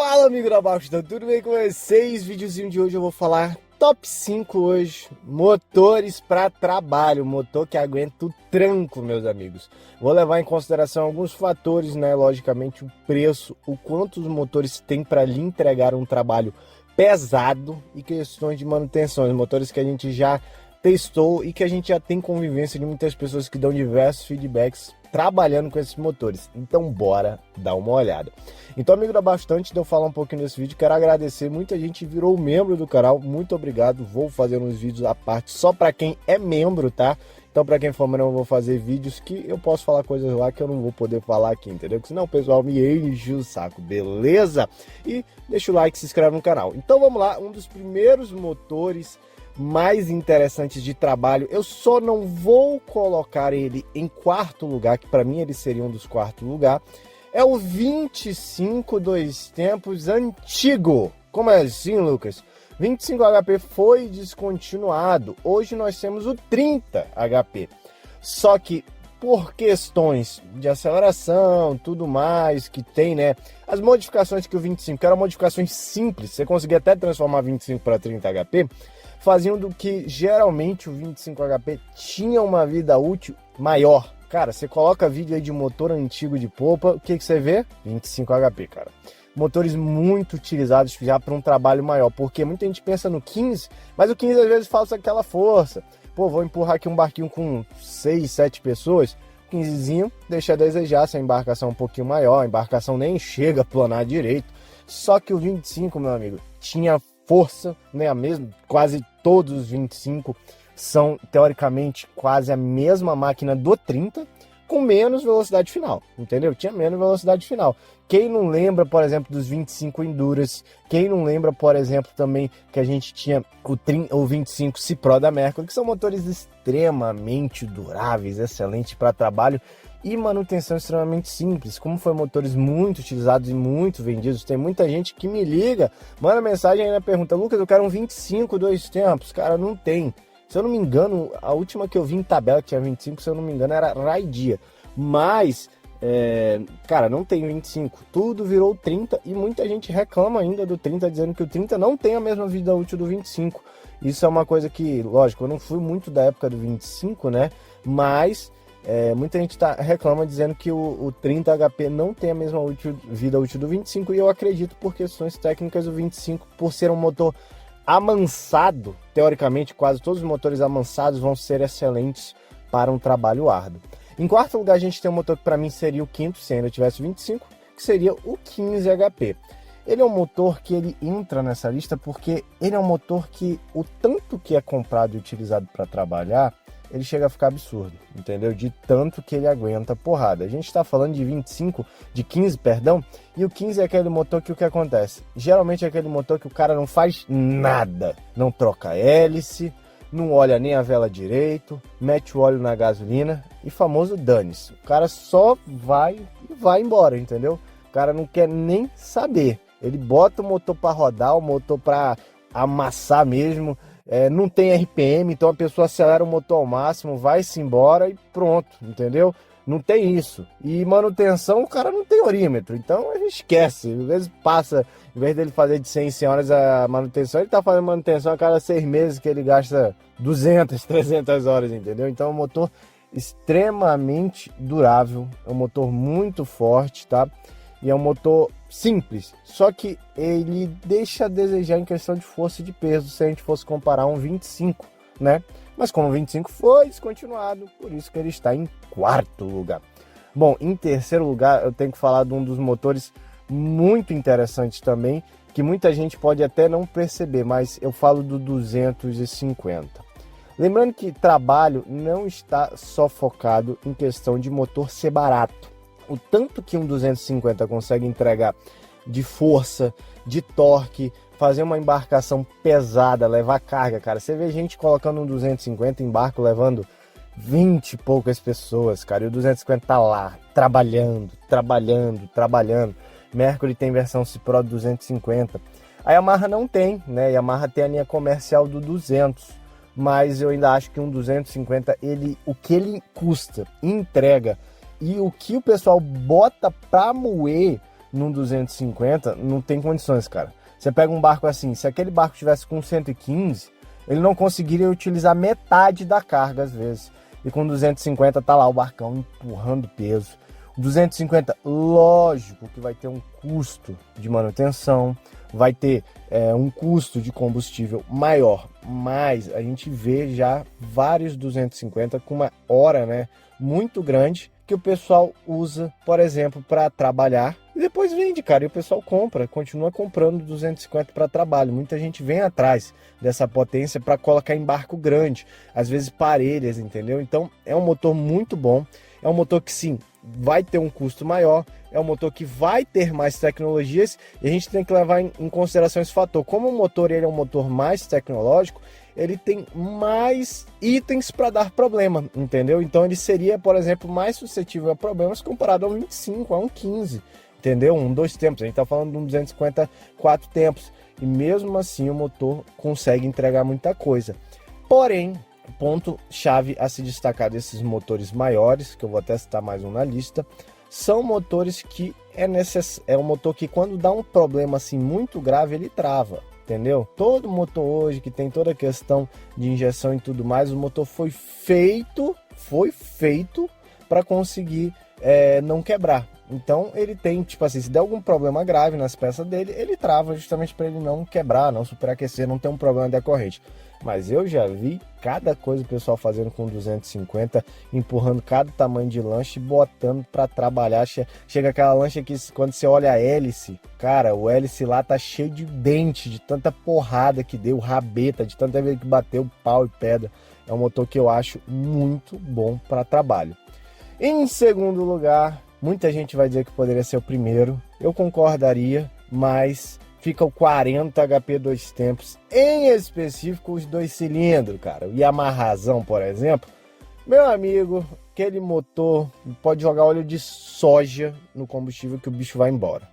Fala, amigo da Basta, tudo bem com vocês? Videozinho de hoje eu vou falar top 5 hoje, motores para trabalho, motor que aguenta o tranco, meus amigos. Vou levar em consideração alguns fatores, né? Logicamente o preço, o quanto os motores têm para lhe entregar um trabalho pesado e questões de manutenção, os motores que a gente já testou e que a gente já tem convivência de muitas pessoas que dão diversos feedbacks trabalhando com esses motores. Então bora dar uma olhada. Então, amigo da Bastante, de eu falar um pouquinho desse vídeo, quero agradecer, muita gente virou membro do canal, muito obrigado. Vou fazer uns vídeos à parte só para quem é membro, tá? Então, para quem for membro, eu vou fazer vídeos que eu posso falar coisas lá que eu não vou poder falar aqui, entendeu? Porque senão o pessoal me enche o saco, beleza? E deixa o like e se inscreve no canal. Então vamos lá, um dos primeiros motores mais interessantes de trabalho, eu só não vou colocar ele em quarto lugar, que para mim ele seria um dos quartos lugar, é o 25 dois tempos antigo. Como é assim, Lucas? 25 HP foi descontinuado, hoje nós temos o 30 HP, só que por questões de aceleração, tudo mais que tem, né? As modificações que o 25, que eram modificações simples, você conseguia até transformar 25 para 30 HP, faziam do que geralmente o 25 HP tinha uma vida útil maior. Cara, você coloca vídeo aí de motor antigo de polpa, o que você vê? 25 HP, cara. Motores muito utilizados já para um trabalho maior, porque muita gente pensa no 15, mas o 15 às vezes falta aquela força. Pô, vou empurrar aqui um barquinho com 6, 7 pessoas, 15zinho deixa a desejar, se a embarcação é um pouquinho maior, a embarcação nem chega a planar direito. Só que o 25, meu amigo, tinha força, né? A mesma, quase todos os 25 são teoricamente quase a mesma máquina do 30, com menos velocidade final, entendeu? Tinha menos velocidade final. Quem não lembra, por exemplo, dos 25 Endurance, quem não lembra, por exemplo, também que a gente tinha o 25 Cipro da Mercury, que são motores extremamente duráveis, excelentes para trabalho e manutenção extremamente simples. Como foi motores muito utilizados e muito vendidos, tem muita gente que me liga, manda mensagem aí na pergunta: Lucas, eu quero um 25 dois tempos. Cara, não tem. Se eu não me engano, a última que eu vi em tabela que tinha 25, se eu não me engano, era Raidia. Mas, cara, não tem 25. Tudo virou 30 e muita gente reclama ainda do 30, dizendo que o 30 não tem a mesma vida útil do 25. Isso é uma coisa que, lógico, eu não fui muito da época do 25, né? Mas muita gente reclama dizendo que o 30 HP não tem a mesma vida útil do 25, e eu acredito por questões técnicas do 25, por ser um motor amansado, teoricamente quase todos os motores amansados vão ser excelentes para um trabalho árduo. Em quarto lugar, a gente tem um motor que para mim seria o quinto, se ainda tivesse 25, que seria o 15 HP. Ele é um motor que ele entra nessa lista porque ele é um motor que o tanto que é comprado e utilizado para trabalhar, ele chega a ficar absurdo, entendeu? De tanto que ele aguenta porrada. A gente está falando de 25, de 15, perdão, e o 15 é aquele motor que o que acontece? Geralmente é aquele motor que o cara não faz nada, não troca hélice, não olha nem a vela direito, mete o óleo na gasolina e famoso dane-se. O cara só vai e vai embora, entendeu? O cara não quer nem saber. Ele bota o motor para rodar, o motor para amassar mesmo. Não tem RPM, então a pessoa acelera o motor ao máximo, vai-se embora e pronto, entendeu? Não tem isso. E manutenção, o cara não tem orímetro, então a gente esquece. Às vezes passa, em vez dele fazer de 100 em 100 horas a manutenção, ele tá fazendo manutenção a cada 6 meses que ele gasta 200, 300 horas, entendeu? Então é um motor extremamente durável, é um motor muito forte, tá? E é um motor simples, só que ele deixa a desejar em questão de força e de peso, se a gente fosse comparar um 25, né? Mas como o 25 foi descontinuado, por isso que ele está em quarto lugar. Bom, em terceiro lugar, eu tenho que falar de um dos motores muito interessantes também, que muita gente pode até não perceber, mas eu falo do 250. Lembrando que trabalho não está só focado em questão de motor ser barato. O tanto que um 250 consegue entregar de força, de torque, fazer uma embarcação pesada, levar carga, cara. Você vê gente colocando um 250 em barco, levando 20 e poucas pessoas, cara. E o 250 tá lá, trabalhando. Mercury tem versão Cipro 250. A Yamaha não tem, né? A Yamaha tem a linha comercial do 200. Mas eu ainda acho que um 250, o que ele custa, entrega, e o que o pessoal bota pra moer num 250, não tem condições, cara. Você pega um barco assim, se aquele barco tivesse com 115, ele não conseguiria utilizar metade da carga às vezes. E com 250 tá lá o barcão empurrando peso. 250, lógico que vai ter um custo de manutenção, vai ter um custo de combustível maior, mas a gente vê já vários 250 com uma hora, né, muito grande, que o pessoal usa, por exemplo, para trabalhar e depois vende, cara, e o pessoal compra, continua comprando 250 para trabalho. Muita gente vem atrás dessa potência para colocar em barco grande, às vezes parelhas, entendeu? Então é um motor muito bom, é um motor que sim, vai ter um custo maior, é um motor que vai ter mais tecnologias e a gente tem que levar em consideração esse fator. Como o motor ele é um motor mais tecnológico, ele tem mais itens para dar problema, entendeu? Então ele seria, por exemplo, mais suscetível a problemas comparado ao 25, a um 15, entendeu? 2 tempos, a gente está falando de um 250 4 tempos e mesmo assim o motor consegue entregar muita coisa. Porém, o ponto chave a se destacar desses motores maiores, que eu vou até citar mais um na lista, são motores que é um motor que quando dá um problema assim muito grave, ele trava, entendeu? Todo motor hoje que tem toda a questão de injeção e tudo mais, o motor foi feito para conseguir não quebrar. Então ele tem, tipo assim, se der algum problema grave nas peças dele, ele trava justamente para ele não quebrar, não superaquecer, não ter um problema decorrente. Mas eu já vi cada coisa o pessoal fazendo com 250, empurrando cada tamanho de lanche, botando para trabalhar. Chega aquela lancha que quando você olha a hélice, cara, o hélice lá tá cheio de dente, de tanta porrada que deu, rabeta, de tanta vez que bateu pau e pedra. É um motor que eu acho muito bom para trabalho. Em segundo lugar, muita gente vai dizer que poderia ser o primeiro. Eu concordaria, mas fica o 40 HP 2 tempos, em específico os 2 cilindros, cara. O Yamahazão, por exemplo, meu amigo, aquele motor pode jogar óleo de soja no combustível que o bicho vai embora.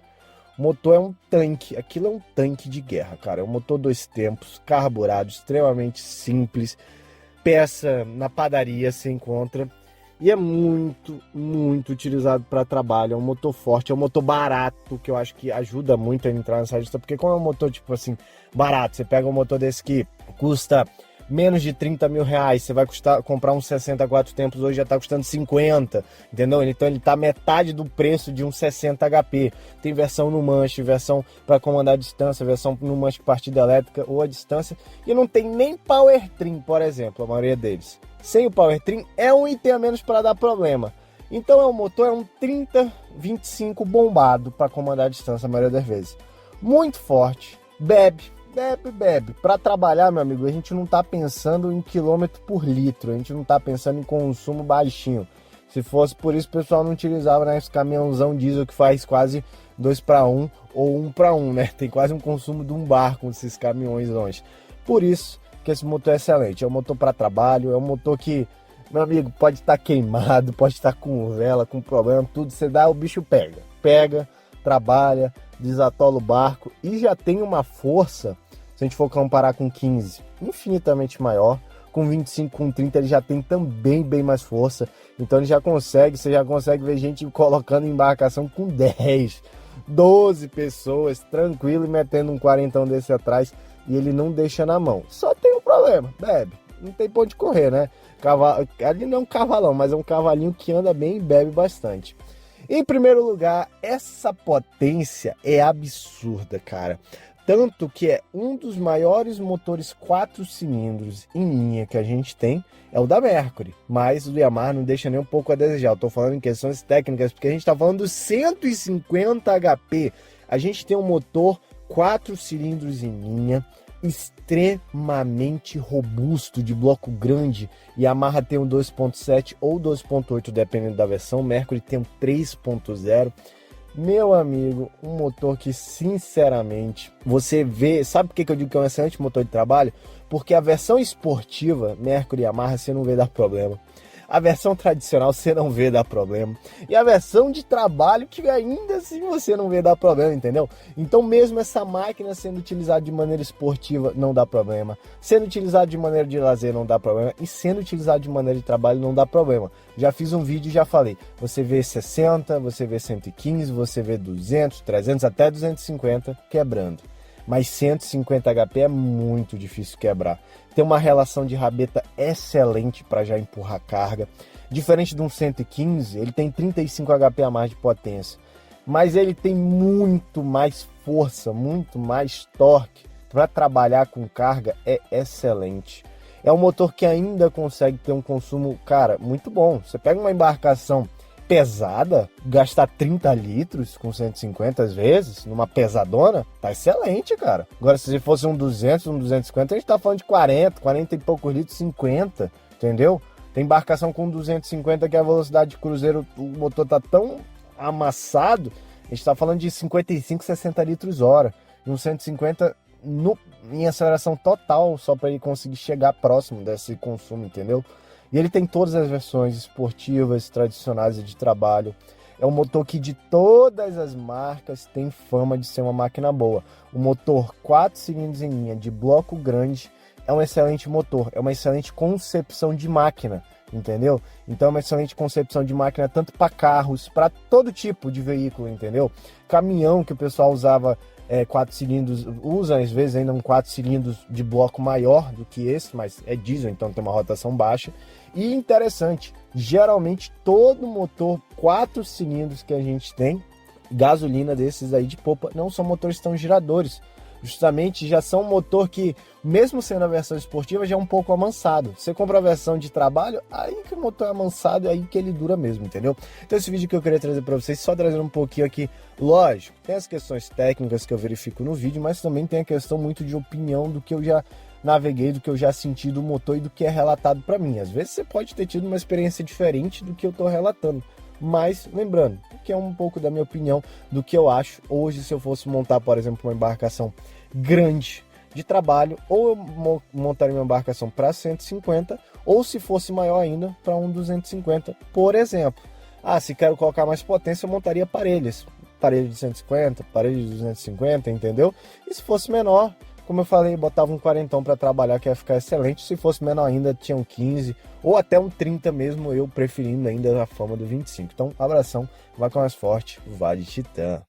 O motor é um tanque, aquilo é um tanque de guerra, cara. É um motor 2 tempos, carburado, extremamente simples, peça na padaria se encontra. E é muito, muito utilizado para trabalho. É um motor forte, é um motor barato, que eu acho que ajuda muito a entrar nessa lista, porque como é um motor, tipo assim, barato, você pega um motor desse que custa menos de 30 mil reais, você vai comprar um 64 tempos, hoje já tá custando 50, entendeu? Então ele tá metade do preço de um 60 HP. Tem versão no manche, versão para comandar a distância, versão no manche partida elétrica ou a distância, e não tem nem power trim, por exemplo, a maioria deles. Sem o power trim é um item a menos para dar problema. Então é um motor, é um 30-25 bombado para comandar a distância a maioria das vezes. Muito forte, bebe. Para trabalhar, meu amigo, a gente não tá pensando em quilômetro por litro, a gente não tá pensando em consumo baixinho. Se fosse por isso, o pessoal não utilizava, né, esse caminhãozão diesel que faz quase 2-1 ou 1-1, né? Tem quase um consumo de um barco esses caminhões longe. Por isso que esse motor é excelente, é um motor para trabalho, é um motor que, meu amigo, pode estar queimado, pode estar com vela, com problema, tudo, você dá, o bicho pega, trabalha, desatola o barco e já tem uma força, se a gente for comparar com 15, infinitamente maior. Com 25, com 30 ele já tem também bem mais força, então ele você já consegue ver gente colocando embarcação com 10, 12 pessoas, tranquilo, e metendo um 40 desse atrás, e ele não deixa na mão. Só tem um problema, bebe, não tem pra onde correr, né? Ali não é um cavalão, mas é um cavalinho que anda bem e bebe bastante. Em primeiro lugar, essa potência é absurda, cara. Tanto que é um dos maiores motores 4 cilindros em linha que a gente tem, é o da Mercury. Mas o Yamaha não deixa nem um pouco a desejar. Eu tô falando em questões técnicas, porque a gente tá falando dos 150 HP. A gente tem um motor 4 cilindros em linha, extremamente robusto, de bloco grande. Yamaha tem um 2.7 ou 2.8, dependendo da versão. Mercury tem um 3.0. Meu amigo, um motor que sinceramente você vê, sabe por que eu digo que é um excelente motor de trabalho? Porque a versão esportiva Mercury e Yamaha você não vê dar problema. A versão tradicional você não vê dar problema. E a versão de trabalho que ainda assim você não vê dar problema, entendeu? Então mesmo essa máquina sendo utilizada de maneira esportiva não dá problema. Sendo utilizada de maneira de lazer não dá problema. E sendo utilizada de maneira de trabalho não dá problema. Já fiz um vídeo e já falei. Você vê 60, você vê 115, você vê 200, 300, até 250 quebrando. Mas 150 HP é muito difícil quebrar. Tem uma relação de rabeta excelente para já empurrar carga. Diferente de um 115, ele tem 35 HP a mais de potência. Mas ele tem muito mais força, muito mais torque. Para trabalhar com carga é excelente. É um motor que ainda consegue ter um consumo, cara, muito bom. Você pega uma embarcação pesada, gastar 30 litros com 150 às vezes, numa pesadona, tá excelente, cara. Agora, se fosse um 200, um 250, a gente tá falando de 40 e poucos litros, 50, entendeu? Tem embarcação com 250 que a velocidade de cruzeiro, o motor tá tão amassado, a gente tá falando de 55, 60 litros hora. E um 150 em aceleração total, só para ele conseguir chegar próximo desse consumo, entendeu? E ele tem todas as versões esportivas, tradicionais e de trabalho. É um motor que de todas as marcas tem fama de ser uma máquina boa. O motor 4 cilindros em linha de bloco grande é um excelente motor, é uma excelente concepção de máquina, entendeu? Então é uma excelente concepção de máquina tanto para carros, para todo tipo de veículo, entendeu? Caminhão que o pessoal usava 4 cilindros, usa às vezes ainda um 4 cilindros de bloco maior do que esse, mas é diesel, então tem uma rotação baixa. E interessante, geralmente todo motor 4 cilindros que a gente tem, gasolina desses aí de popa, não são motores tão giradores. Justamente já são um motor que, mesmo sendo a versão esportiva, já é um pouco amansado. Você compra a versão de trabalho, aí que o motor é amansado, aí que ele dura mesmo, entendeu? Então esse vídeo que eu queria trazer para vocês, só trazendo um pouquinho aqui, lógico, tem as questões técnicas que eu verifico no vídeo, mas também tem a questão muito de opinião do que eu já naveguei, do que eu já senti do motor e do que é relatado para mim. Às vezes você pode ter tido uma experiência diferente do que eu tô relatando. Mas, lembrando, que é um pouco da minha opinião, do que eu acho. Hoje, se eu fosse montar, por exemplo, uma embarcação grande de trabalho, ou eu montaria uma embarcação para 150, ou se fosse maior ainda, para um 250, por exemplo. Se quero colocar mais potência, eu montaria parelhas. Parelha de 150, parelha de 250, entendeu? E se fosse menor, como eu falei, botava um 40 para trabalhar, que ia ficar excelente. Se fosse menor ainda, tinha um 15 ou até um 30 mesmo, eu preferindo ainda a fama do 25. Então, abração, vai com mais forte, vai de Titã.